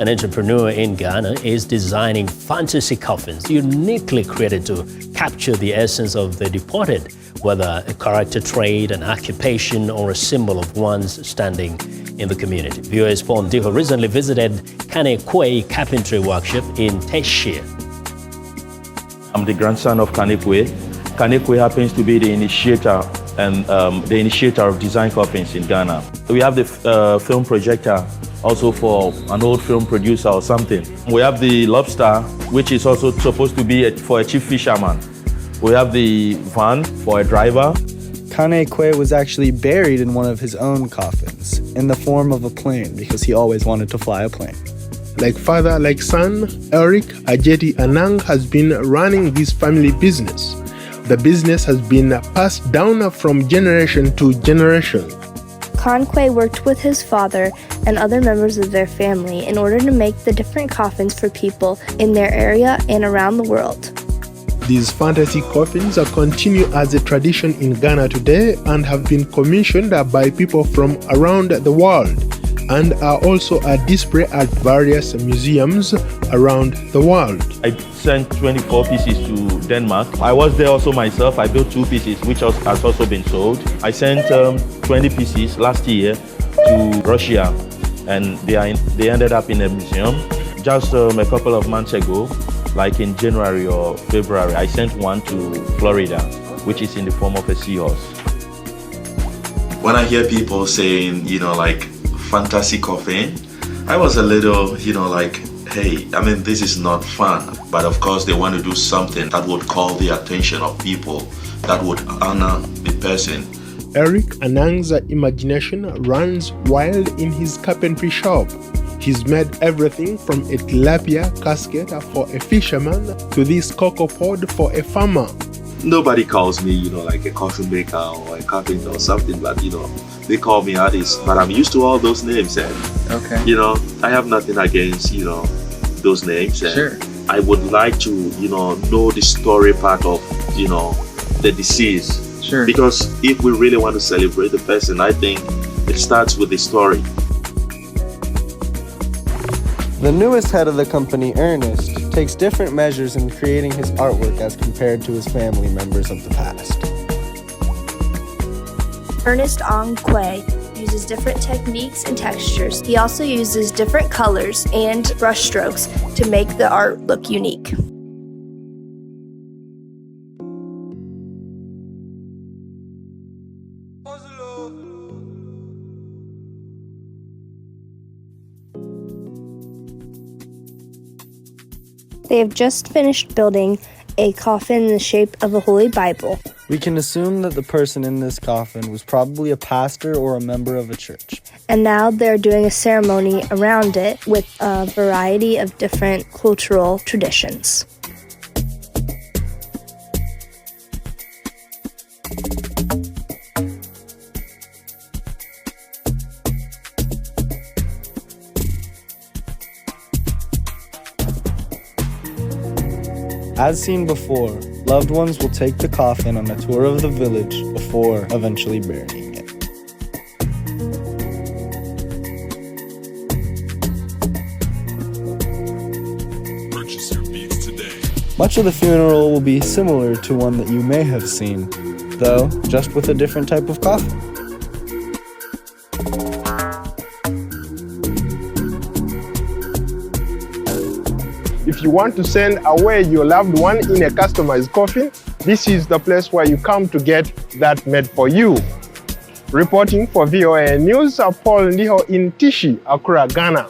an entrepreneur in Ghana, is designing fantasy coffins uniquely created to capture the essence of the departed, whether a character trait, an occupation, or a symbol of one's standing in the community. VOA Paul Ndiho recently visited Kane Kwe Carpentry Workshop in Teshire. I'm the grandson of Kane Kwe. Kane Kwe happens to be the initiator of design coffins in Ghana. We have the film projector, also for an old film producer or something. We have the lobster, which is also supposed to be for a chief fisherman. We have the van for a driver. Kane Kwe was actually buried in one of his own coffins, in the form of a plane, because he always wanted to fly a plane. Like father, like son, Eric Ajeti Anang has been running this family business. The business has been passed down from generation to generation. Kane Kwe worked with his father and other members of their family in order to make the different coffins for people in their area and around the world. These fantasy coffins continue as a tradition in Ghana today and have been commissioned by people from around the world and are also a display at various museums around the world. I sent 24 pieces to Denmark. I was there also myself. I built 2 pieces, which has also been sold. I sent 20 pieces last year to Russia, and they ended up in a museum. Just a couple of months ago, like in January or February, I sent one to Florida, which is in the form of a seahorse. When I hear people saying, like fantasy coffin, I was a little, like, hey, this is not fun. But of course, they want to do something that would call the attention of people, that would honor the person. Eric Anang's imagination runs wild in his carpentry shop. He's made everything from a tilapia casket for a fisherman to this cocoa pod for a farmer. Nobody calls me, like a coffin maker or a carpenter or something, but, they call me artist. But I'm used to all those names, and, I have nothing against, those names. And sure. I would like to, know the story part of, the deceased. Sure. Because if we really want to celebrate the person, I think it starts with the story. The newest head of the company, Ernest, takes different measures in creating his artwork as compared to his family members of the past. Ernest Ong Kwe uses different techniques and textures. He also uses different colors and brush strokes to make the art look unique. They have just finished building a coffin in the shape of a Holy Bible. We can assume that the person in this coffin was probably a pastor or a member of a church. And now they're doing a ceremony around it with a variety of different cultural traditions. As seen before, loved ones will take the coffin on a tour of the village before eventually burying it. Purchase your beats today. Much of the funeral will be similar to one that you may have seen, though just with a different type of coffin. If you want to send away your loved one in a customized coffin, this is the place where you come to get that made for you. Reporting for VOA News, Paul Ndiho in Tishi, Accra, Ghana.